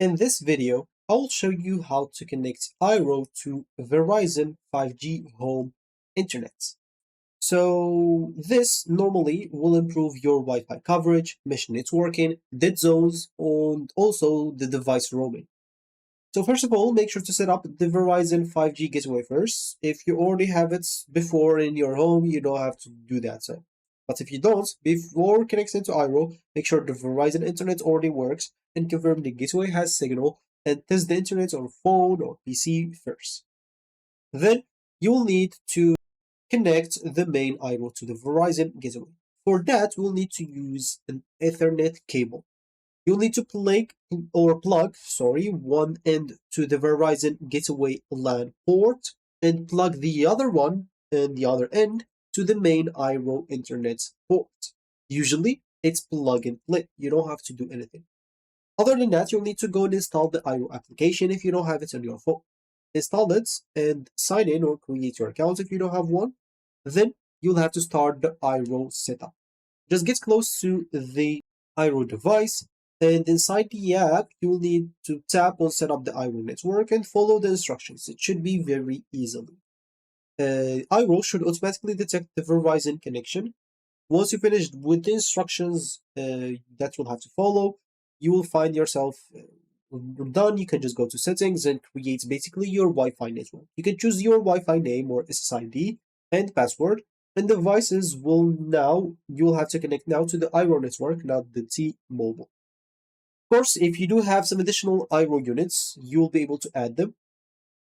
In this video, I will show you how to connect Eero to Verizon 5G home internet. So this normally will improve your Wi-Fi coverage, mesh networking, dead zones, and also the device roaming. So first of all, make sure to set up the Verizon 5G gateway first. If you already have it before in your home, you don't have to do that. But if you don't, before connecting to Eero, make sure the Verizon internet already works and confirm the gateway has signal and test the internet on phone or PC first. Then you will need to connect the main Eero to the Verizon gateway. For that, we'll need to use an Ethernet cable. You'll need to plug one end to the Verizon gateway LAN port and plug the other one and the other end to the main Eero internet port. Usually, it's plug and play. You don't have to do anything. Other than that, you'll need to go and install the Eero application if you don't have it on your phone. Install it and sign in or create your account if you don't have one. Then you'll have to start the Eero setup. Just get close to the Eero device, and inside the app, you will need to tap on set up the Eero network and follow the instructions. It should be very easily. Eero should automatically detect the Verizon connection. Once you finish with the instructions that you'll have to follow, you will find yourself done. You can just go to settings and create basically your Wi-Fi network. You can choose your Wi-Fi name or SSID and password, and devices you'll have to connect now to the Eero network, not the T-Mobile. Of course, if you do have some additional Eero units, you'll be able to add them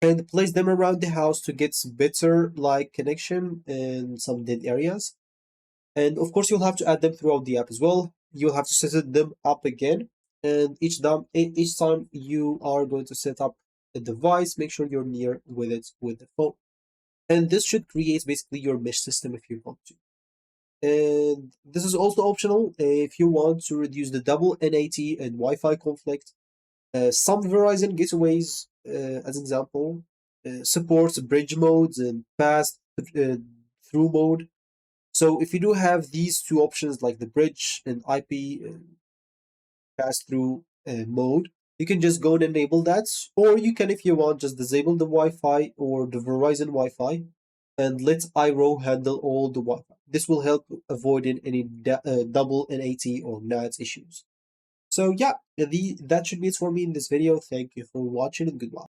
and place them around the house to get better like connection in some dead areas. And of course, you'll have to add them throughout the app as well. You'll have to set them up again. And each time you are going to set up a device, make sure you're near with it with the phone. And this should create basically your mesh system if you want to. And this is also optional if you want to reduce the double NAT and Wi-Fi conflict. Some Verizon gateways, as example, supports bridge modes and pass-through mode. So if you do have these two options like the bridge and IP pass-through mode, you can just go and enable that. Or you can, if you want, just disable the Wi-Fi or the Verizon Wi-Fi and let Eero handle all the Wi-Fi. This will help avoiding any double NAT or NAT issues. So yeah, that should be it for me in this video. Thank you for watching and goodbye.